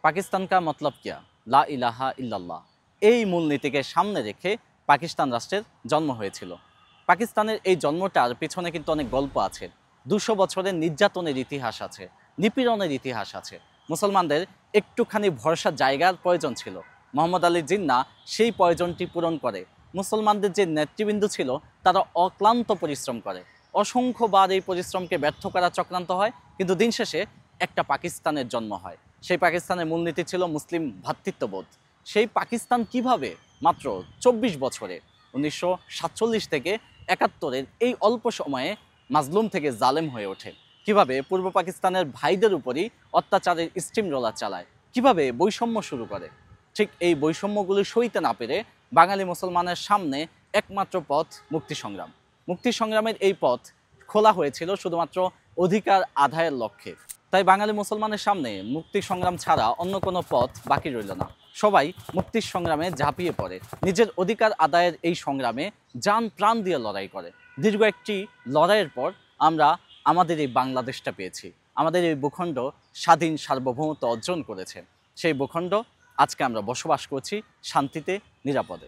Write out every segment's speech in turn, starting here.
পাকিস্তান কা মতলব কিয়া লা ইলাহা ইল্লাল্লাহ এই মূলনীতিকে সামনে রেখে পাকিস্তান রাষ্ট্রের জন্ম হয়েছিল। পাকিস্তানের এই জন্মটার পিছনে কিন্তু অনেক গল্প আছে। 200 বছরের নির্যাতনের ইতিহাস আছে, নিপীড়নের ইতিহাস আছে। মুসলমানদের একটুখানি ভরসার জায়গার প্রয়োজন ছিল। মোহাম্মদ আলী জিন্নাহ সেই প্রয়োজনটি পূরণ করে। মুসলমানদের যে নেতৃবৃন্দ ছিল তারা অক্লান্ত পরিশ্রম করে, অসংখ্যবার এই পরিশ্রমকে ব্যর্থ করার চক্রান্ত হয়, কিন্তু দিন শেষে একটা পাকিস্তানের জন্ম হয়। সেই পাকিস্তানের মূলনীতি ছিল মুসলিম ভ্রাতৃত্ববোধ। সেই পাকিস্তান কিভাবে মাত্র 24 বছরে 1947 থেকে 71-এর এই অল্প সময়ে মাজলুম থেকে জালেম হয়ে ওঠে, কিভাবে পূর্ব পাকিস্তানের ভাইদের উপরই অত্যাচারের স্টিম রোলার চালায়, কিভাবে বৈষম্য শুরু করে। ঠিক এই বৈষম্যগুলি সইতে না পেরে বাঙালি মুসলমানের সামনে একমাত্র পথ মুক্তি সংগ্রাম। মুক্তি সংগ্রামের এই পথ খোলা হয়েছিল শুধুমাত্র অধিকার আদায়ের লক্ষ্যে। তাই বাঙালি মুসলমানের সামনে মুক্তি সংগ্রাম ছাড়া অন্য কোনো পথ বাকি রইল না। সবাই মুক্তির সংগ্রামে ঝাঁপিয়ে পড়ে, নিজের অধিকার আদায়ের এই সংগ্রামে জান প্রাণ দিয়ে লড়াই করে। দীর্ঘ একটি লড়াইয়ের পর আমরা আমাদের এই বাংলাদেশটা পেয়েছি। আমাদের এই ভূখণ্ড স্বাধীন সার্বভৌমত্ব অর্জন করেছে। সেই ভূখণ্ড আজকে আমরা বসবাস করছি শান্তিতে, নিরাপদে।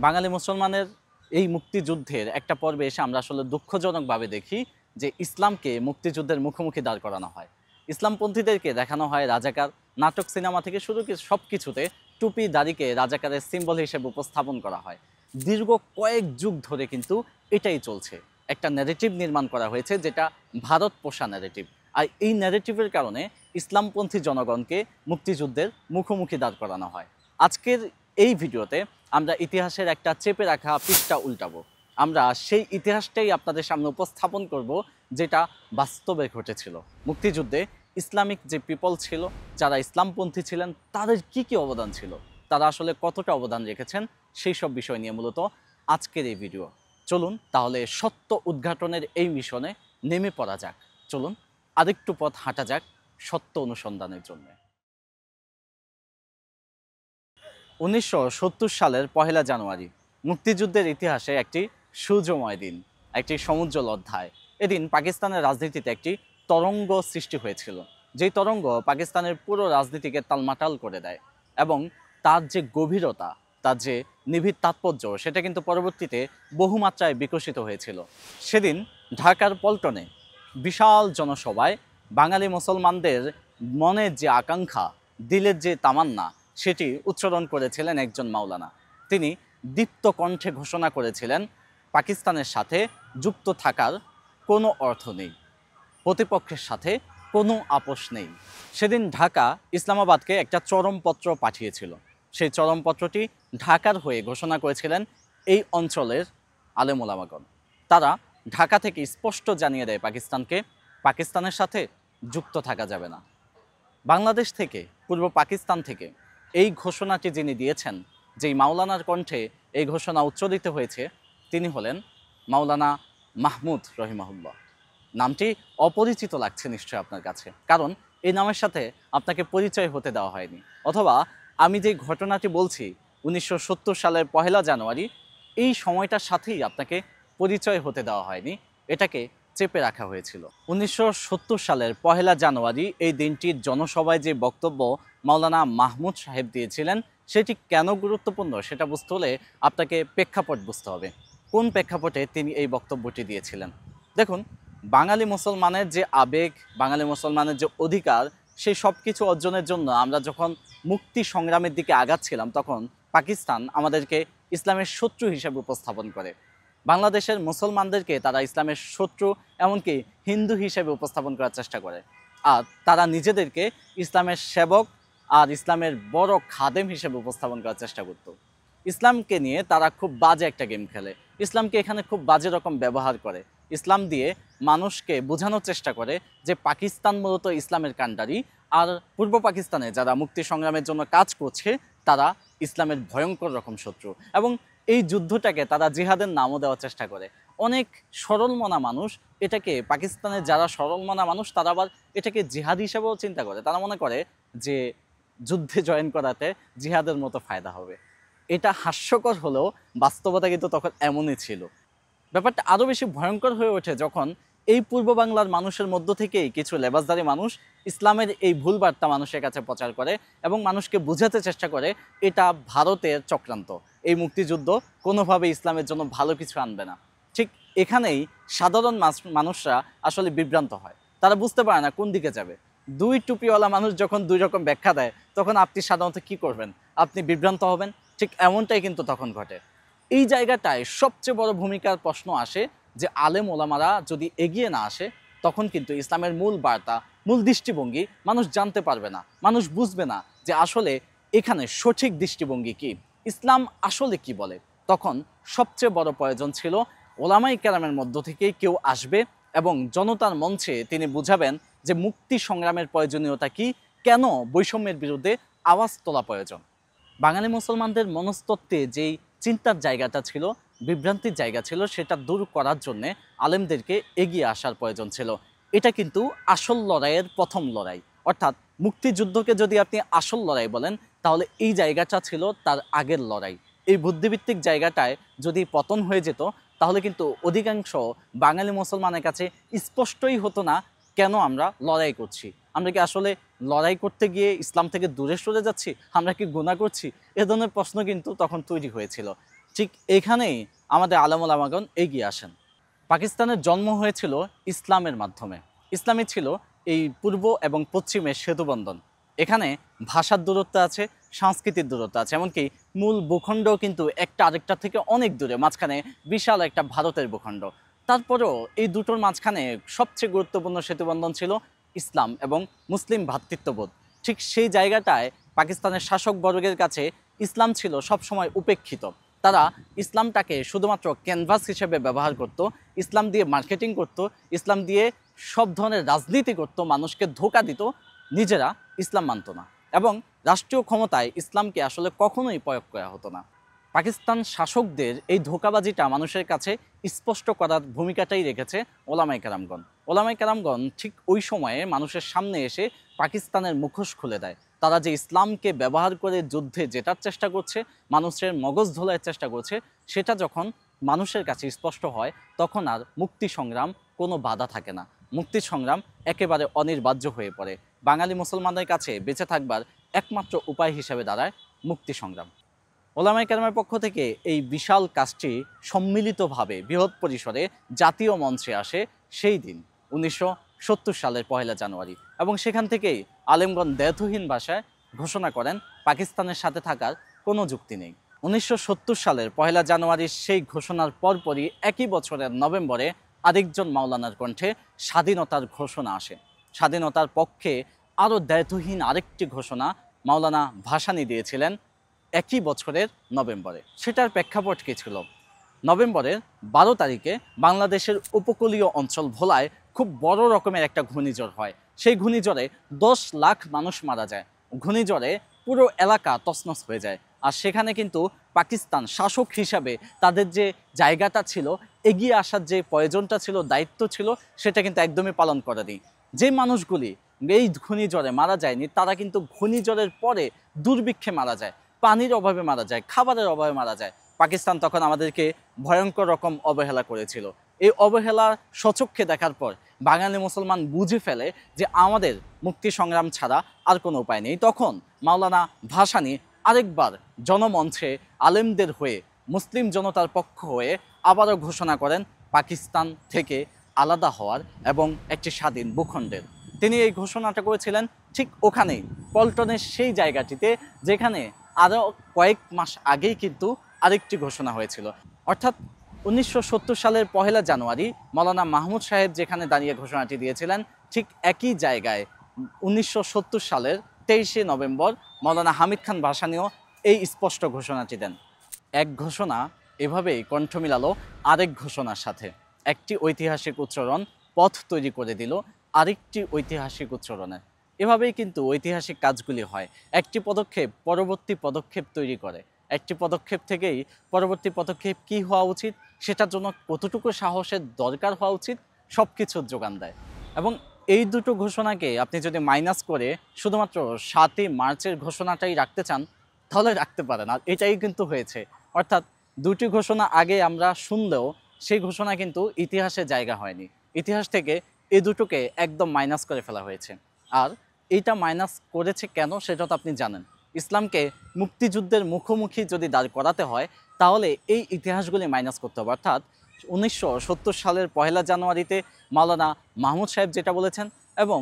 বাঙালি মুসলমানের এই মুক্তিযুদ্ধের একটা পর্বে এসে আমরা আসলে দুঃখজনকভাবে দেখি যে ইসলামকে মুক্তিযুদ্ধের মুখোমুখি দাঁড় করানো হয়। ইসলামপন্থীদেরকে দেখানো হয় রাজাকার। নাটক, সিনেমা থেকে শুরু সব কিছুতে টুপি দাড়িকে রাজাকারের সিম্বল হিসেবে উপস্থাপন করা হয়। দীর্ঘ কয়েক যুগ ধরে কিন্তু এটাই চলছে। একটা ন্যারেটিভ নির্মাণ করা হয়েছে যেটা ভারত পোষা ন্যারেটিভ। আর এই ন্যারেটিভের কারণে ইসলামপন্থী জনগণকে মুক্তিযুদ্ধের মুখোমুখি দাঁড় করানো হয়। আজকের এই ভিডিওতে আমরা ইতিহাসের একটা চেপে রাখা পৃষ্ঠা উল্টাবো। আমরা সেই ইতিহাসটাই আপনাদের সামনে উপস্থাপন করব যেটা বাস্তবে ঘটেছিল। মুক্তিযুদ্ধে ইসলামিক যে পিপল ছিল, যারা ইসলামপন্থী ছিলেন, তাদের কি কি অবদান ছিল, তারা আসলে কতটা অবদান রেখেছেন, সেই সব বিষয় নিয়ে মূলত আজকের এই ভিডিও। চলুন তাহলে সত্য উদ্ঘাটনের এই মিশনে নেমে পড়া যাক। চলুন আরেকটু পথ হাঁটা যাক সত্য অনুসন্ধানের জন্য। 1970 সালের 1 জানুয়ারি মুক্তিযুদ্ধের ইতিহাসে একটি সূর্যময় দিন, একটি সমুজ্জ্বল অধ্যায়। এদিন পাকিস্তানের রাজনীতিতে একটি তরঙ্গ সৃষ্টি হয়েছিল, যেই তরঙ্গ পাকিস্তানের পুরো রাজনীতিকে তালমাটাল করে দেয় এবং তার যে গভীরতা, তার যে নিবিড় তাৎপর্য, সেটা কিন্তু পরবর্তীতে বহুমাত্রায় বিকশিত হয়েছিল। সেদিন ঢাকার পল্টনে বিশাল জনসভায় বাঙালি মুসলমানদের মনের যে আকাঙ্ক্ষা, দিলের যে তামান্না, সেটি উচ্চারণ করেছিলেন একজন মাওলানা। তিনি দীপ্ত কণ্ঠে ঘোষণা করেছিলেন, পাকিস্তানের সাথে যুক্ত থাকার কোনো অর্থ নেই, প্রতিপক্ষের সাথে কোনো আপোষ নেই। সেদিন ঢাকা ইসলামাবাদকে একটা চরমপত্র পাঠিয়েছিল। সেই চরমপত্রটি ঢাকার হয়ে ঘোষণা করেছিলেন এই অঞ্চলের আলেম ওলামাগণ। তারা ঢাকা থেকে স্পষ্ট জানিয়ে দেয় পাকিস্তানকে, পাকিস্তানের সাথে যুক্ত থাকা যাবে না। বাংলাদেশ থেকে, পূর্ব পাকিস্তান থেকে এই ঘোষণাটি যিনি দিয়েছেন, যেই মাওলানার কণ্ঠে এই ঘোষণা উচ্চারিত হয়েছে, তিনি হলেন মাওলানা মাহমুদ রহিমাহুল্লাহ। নামটি অপরিচিত লাগছে নিশ্চয় আপনার কাছে, কারণ এই নামের সাথে আপনাকে পরিচয় হতে দেওয়া হয়নি। অথবা আমি যে ঘটনাটি বলছি 1970 সালের 1 জানুয়ারি, এই সময়টার সাথেই আপনাকে পরিচয় হতে দেওয়া হয়নি, এটাকে চেপে রাখা হয়েছিল। 1970 সালের 1 জানুয়ারি এই দিনটির জনসভায় যে বক্তব্য মাওলানা মাহমুদ সাহেব দিয়েছিলেন, সেটি কেন গুরুত্বপূর্ণ সেটা বুঝতে হলে আপনাকে প্রেক্ষাপট বুঝতে হবে। কোন প্রেক্ষাপটে তিনি এই বক্তব্যটি দিয়েছিলেন? দেখুন, বাঙালি মুসলমানের যে আবেগ, বাঙালি মুসলমানের যে অধিকার, সেই সব কিছু অর্জনের জন্য আমরা যখন মুক্তি সংগ্রামের দিকে আগাচ্ছিলাম, তখন পাকিস্তান আমাদেরকে ইসলামের শত্রু হিসেবে উপস্থাপন করে। বাংলাদেশের মুসলমানদেরকে তারা ইসলামের শত্রু, এমনকি হিন্দু হিসেবে উপস্থাপন করার চেষ্টা করে। আর তারা নিজেদেরকে ইসলামের সেবক আর ইসলামের বড় খাদেম হিসেবে উপস্থাপন করার চেষ্টা করত। ইসলামকে নিয়ে তারা খুব বাজে একটা গেম খেলে, ইসলামকে এখানে খুব বাজে রকম ব্যবহার করে। ইসলাম দিয়ে মানুষকে বোঝানোর চেষ্টা করে যে পাকিস্তান মূলত ইসলামের কাণ্ডারি, আর পূর্ব পাকিস্তানে যারা মুক্তি সংগ্রামের জন্য কাজ করছে তারা ইসলামের ভয়ঙ্কর রকম শত্রু। এবং এই যুদ্ধটাকে তারা জিহাদের নামও দেওয়ার চেষ্টা করে। অনেক সরলমনা মানুষ এটাকে, পাকিস্তানের যারা সরলমনা মানুষ, তারা আবার এটাকে জিহাদ হিসেবেও চিন্তা করে। তারা মনে করে যে যুদ্ধে জয়েন করাতে জিহাদের মতো ফায়দা হবে। এটা হাস্যকর হলেও বাস্তবতা কিন্তু তখন এমনই ছিল। ব্যাপারটা আরও বেশি ভয়ঙ্কর হয়ে ওঠে যখন এই পূর্ব বাংলার মানুষের মধ্য থেকেই কিছু লেবাসদারি মানুষ ইসলামের এই ভুল বার্তা মানুষের কাছে প্রচার করে এবং মানুষকে বোঝাতে চেষ্টা করে এটা ভারতের চক্রান্ত, এই মুক্তিযুদ্ধ কোনোভাবে ইসলামের জন্য ভালো কিছু আনবে না। ঠিক এখানেই সাধারণ মানুষরা আসলে বিভ্রান্ত হয়, তারা বুঝতে পারে না কোন দিকে যাবে। দুই টুপিওয়ালা মানুষ যখন দুই রকম ব্যাখ্যা দেয় তখন আপনি সাধারণত কি করবেন? আপনি বিভ্রান্ত হবেন। ঠিক এমনটাই কিন্তু তখন ঘটে। এই জায়গাটায় সবচেয়ে বড় ভূমিকার প্রশ্ন আসে যে আলেম ওলামারা যদি এগিয়ে না আসে তখন কিন্তু ইসলামের মূল বার্তা, মূল দৃষ্টিভঙ্গি মানুষ জানতে পারবে না, মানুষ বুঝবে না যে আসলে এখানে সঠিক দৃষ্টিভঙ্গি কি, ইসলাম আসলে কি বলে। তখন সবচেয়ে বড় প্রয়োজন ছিল ওলামাই কেরামের মধ্য থেকেই কেউ আসবে এবং জনতার মঞ্চে তিনি বুঝাবেন যে মুক্তি সংগ্রামের প্রয়োজনীয়তা কি, কেন বৈষম্যের বিরুদ্ধে আওয়াজ তোলা প্রয়োজন। বাঙালি মুসলমানদের মনস্তত্ত্বে যেই চিন্তার জায়গাটা ছিল, বিভ্রান্তির জায়গা ছিল, সেটা দূর করার জন্যে আলেমদেরকে এগিয়ে আসার প্রয়োজন ছিল। এটা কিন্তু আসল লড়াইয়ের প্রথম লড়াই। অর্থাৎ মুক্তিযুদ্ধকে যদি আপনি আসল লড়াই বলেন তাহলে এই জায়গাটা ছিল তার আগের লড়াই। এই বুদ্ধিভিত্তিক জায়গাটায় যদি পতন হয়ে যেত তাহলে কিন্তু অধিকাংশ বাঙালি মুসলমানের কাছে স্পষ্টই হতো না কেন আমরা লড়াই করছি। আমরা কি আসলে লড়াই করতে গিয়ে ইসলাম থেকে দূরে সরে যাচ্ছি? আমরা কি গুনাহ করছি? এ ধরনের প্রশ্ন কিন্তু তখন তৈরি হয়েছিল। ঠিক এখানেই আমাদের আলেম ওলামাগণ এগিয়ে আসেন। পাকিস্তানের জন্ম হয়েছিল ইসলামের মাধ্যমে। ইসলামই ছিল এই পূর্ব এবং পশ্চিমের সেতুবন্ধন। এখানে ভাষার দূরত্ব আছে, সংস্কৃতির দূরত্ব আছে, এমনকি মূল ভূখণ্ডও কিন্তু একটা আরেকটা থেকে অনেক দূরে, মাঝখানে বিশাল একটা ভারতের ভূখণ্ড। তারপরেও এই দুটোর মাঝখানে সবচেয়ে গুরুত্বপূর্ণ সেতুবন্ধন ছিল ইসলাম এবং মুসলিম ভ্রাতৃত্ববোধ। ঠিক সেই জায়গাটায় পাকিস্তানের শাসক বর্গের কাছে ইসলাম ছিল সবসময় উপেক্ষিত। তারা ইসলামটাকে শুধুমাত্র ক্যানভাস হিসেবে ব্যবহার করত, ইসলাম দিয়ে মার্কেটিং করত, ইসলাম দিয়ে সব ধরনের রাজনীতি করত, মানুষকে ধোঁকা দিত, নিজেরা ইসলাম মানত না এবং রাষ্ট্রীয় ক্ষমতায় ইসলামকে আসলে কখনোই প্রয়োগ করা হতো না। পাকিস্তান শাসকদের এই ধোঁকাবাজিটা মানুষের কাছে স্পষ্ট করার ভূমিকাটাই রেখেছে ওলামায়ে কেরামগণ। ওলামায়ে কেরামগণ ঠিক ওই সময়ে মানুষের সামনে এসে পাকিস্তানের মুখোশ খুলে দেয়। তারা যে ইসলামকে ব্যবহার করে যুদ্ধে জেতার চেষ্টা করছে, মানুষের মগজ ধোলার চেষ্টা করছে, সেটা যখন মানুষের কাছে স্পষ্ট হয় তখন আর মুক্তি সংগ্রাম কোনো বাধা থাকে না। মুক্তি সংগ্রাম একেবারে অনির্বাহ্য হয়ে পড়ে। বাঙালি মুসলমানদের কাছে বেঁচে থাকবার একমাত্র উপায় হিসেবে দাঁড়ায় মুক্তি সংগ্রাম। ওলামায়ে কেরামের পক্ষ থেকে এই বিশাল কাজটি সম্মিলিতভাবে বৃহৎ পরিসরে জাতীয় মঞ্চে আসে সেই দিন 1970 সালের 1 জানুয়ারি এবং সেখান থেকেই আলেমগণ দ্ব্যর্থহীন ভাষায় ঘোষণা করেন পাকিস্তানের সাথে থাকার কোনো যুক্তি নেই। 1970 সালের 1 জানুয়ারির সেই ঘোষণার পরপরই একই বছরের নভেম্বরে আরেকজন মাওলানার কণ্ঠে স্বাধীনতার ঘোষণা আসে। স্বাধীনতার পক্ষে আরও দ্ব্যর্থহীন আরেকটি ঘোষণা মাওলানা ভাসানী দিয়েছিলেন একই বছরের নভেম্বরে। সেটার প্রেক্ষাপট কী ছিল? নভেম্বরের 12 তারিখে বাংলাদেশের উপকূলীয় অঞ্চল ভোলায় খুব বড় রকমের একটা ঘূর্ণিঝড় হয়। সেই ঘূর্ণিঝড়ে 10 লাখ মানুষ মারা যায়। ঘূর্ণিঝড়ে পুরো এলাকা তছনছ হয়ে যায়। আর সেখানে কিন্তু পাকিস্তান শাসক হিসাবে তাদের যে জায়গাটা ছিল, এগিয়ে আসার যে প্রয়োজনটা ছিল, দায়িত্ব ছিল, সেটা কিন্তু একদমই পালন করেনি। যে মানুষগুলি এই ঘূর্ণিঝড়ে মারা যায়নি তারা কিন্তু ঘূর্ণিঝড়ের পরে দুর্ভিক্ষে মারা যায়, পানির অভাবে মারা যায়, খাবারের অভাবে মারা যায়। পাকিস্তান তখন আমাদেরকে ভয়ঙ্কর রকম অবহেলা করেছিল। এই অবহেলা স্বচক্ষে দেখার পর বাঙালি মুসলমান বুঝে ফেলে যে আমাদের মুক্তি সংগ্রাম ছাড়া আর কোনো উপায় নেই। তখন মাওলানা ভাসানী আরেকবার জনমঞ্চে আলেমদের হয়ে, মুসলিম জনতার পক্ষ হয়ে আবারও ঘোষণা করেন পাকিস্তান থেকে আলাদা হওয়ার এবং একটি স্বাধীন ভূখণ্ডের। তিনি এই ঘোষণাটা করেছিলেন ঠিক ওখানেই, পল্টনের সেই জায়গাটিতে যেখানে আরও কয়েক মাস আগেই কিন্তু আরেকটি ঘোষণা হয়েছিল। অর্থাৎ 1970 সালের 1 জানুয়ারি মাওলানা মাহমুদ সাহেব যেখানে দাঁড়িয়ে ঘোষণাটি দিয়েছিলেন, ঠিক একই জায়গায় 1970 সালের 23 নভেম্বর মাওলানা হামিদ খান ভাসানীও এই স্পষ্ট ঘোষণাটি দেন। এক ঘোষণা এভাবেই কণ্ঠ মিলালো আরেক ঘোষণার সাথে। একটি ঐতিহাসিক উচ্চারণ পথ তৈরি করে দিল আরেকটি ঐতিহাসিক উচ্চারণের। এভাবেই কিন্তু ঐতিহাসিক কাজগুলি হয়। একটি পদক্ষেপ পরবর্তী পদক্ষেপ তৈরি করে। একটি পদক্ষেপ থেকেই পরবর্তী পদক্ষেপ কী হওয়া উচিত, সেটার জন্য কতটুকু সাহসের দরকার হওয়া উচিত, সব কিছুর যোগান দেয়। এবং এই দুটো ঘোষণাকে আপনি যদি মাইনাস করে শুধুমাত্র 7ই মার্চের ঘোষণাটাই রাখতে চান তাহলে রাখতে পারেন। আর এটাই কিন্তু হয়েছে। অর্থাৎ দুটি ঘোষণা আগে আমরা শুনলেও সেই ঘোষণা কিন্তু ইতিহাসে জায়গা হয়নি। ইতিহাস থেকে এই দুটোকে একদম মাইনাস করে ফেলা হয়েছে। আর এইটা মাইনাস করেছে কেন সেটা তো আপনি জানেন। ইসলামকে মুক্তিযুদ্ধের মুখোমুখি যদি দাঁড় করাতে হয় তাহলে এই ইতিহাসগুলি মাইনাস করতে হবে। অর্থাৎ 1970 সালের 1 জানুয়ারিতে মাওলানা মাহমুদ সাহেব যেটা বলেছেন এবং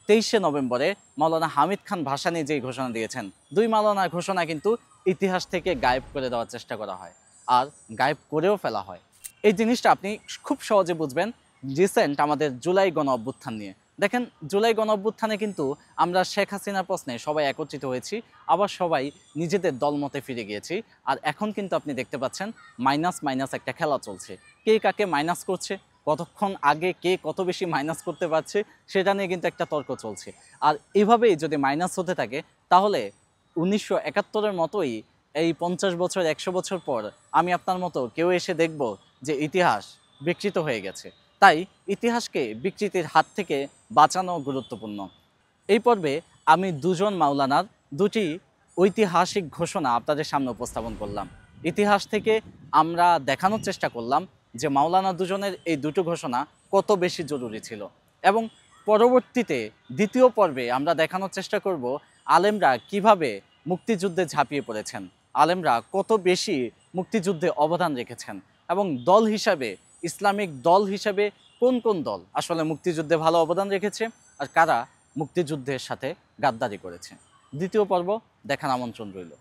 23শে নভেম্বরে মাওলানা হামিদ খান ভাসানী যেই ঘোষণা দিয়েছেন, দুই মাওলানার ঘোষণা কিন্তু ইতিহাস থেকে গায়েব করে দেওয়ার চেষ্টা করা হয়, আর গায়েব করেও ফেলা হয়। এই জিনিসটা আপনি খুব সহজে বুঝবেন রিসেন্ট আমাদের জুলাই গণ অভ্যুত্থান নিয়ে। দেখেন, জুলাই গণ অভ্যুত্থানে কিন্তু আমরা শেখ হাসিনার প্রশ্নে সবাই একত্রিত হয়েছি, আবার সবাই নিজেদের দলমতে ফিরে গিয়েছি। আর এখন কিন্তু আপনি দেখতে পাচ্ছেন মাইনাস মাইনাস একটা খেলা চলছে। কে কাকে মাইনাস করছে, কতক্ষণ আগে কে কত বেশি মাইনাস করতে পারছে সেটা নিয়ে কিন্তু একটা তর্ক চলছে। আর এভাবেই যদি মাইনাস হতে থাকে তাহলে 1971-এর মতোই এই 50 বছর 100 বছর পর আমি আপনার মতো কেউ এসে দেখব যে ইতিহাস বিকৃত হয়ে গেছে। তাই ইতিহাসকে বিকৃতির হাত থেকে বাঁচানো গুরুত্বপূর্ণ। এই পর্বে আমি দুজন মাওলানার দুটি ঐতিহাসিক ঘোষণা আপনাদের সামনে উপস্থাপন করলাম। ইতিহাস থেকে আমরা দেখানোর চেষ্টা করলাম যে মাওলানা দুজনের এই দুটো ঘোষণা কত বেশি জরুরি ছিল, এবং পরবর্তীতে দ্বিতীয় পর্বে আমরা দেখানোর চেষ্টা করব আলেমরা কিভাবে মুক্তিযুদ্ধে ঝাঁপিয়ে পড়েছেন, আলেমরা কত বেশি মুক্তিযুদ্ধে অবদান রেখেছেন, এবং দল হিসাবে ইসলামিক দল হিসাবে কোন কোন দল আসলে মুক্তিযুদ্ধে ভালো অবদান রেখেছে আর কারা মুক্তিযুদ্ধের সাথে গাদ্দারি করেছে। দ্বিতীয় পর্ব দেখার আমন্ত্রণ রইল।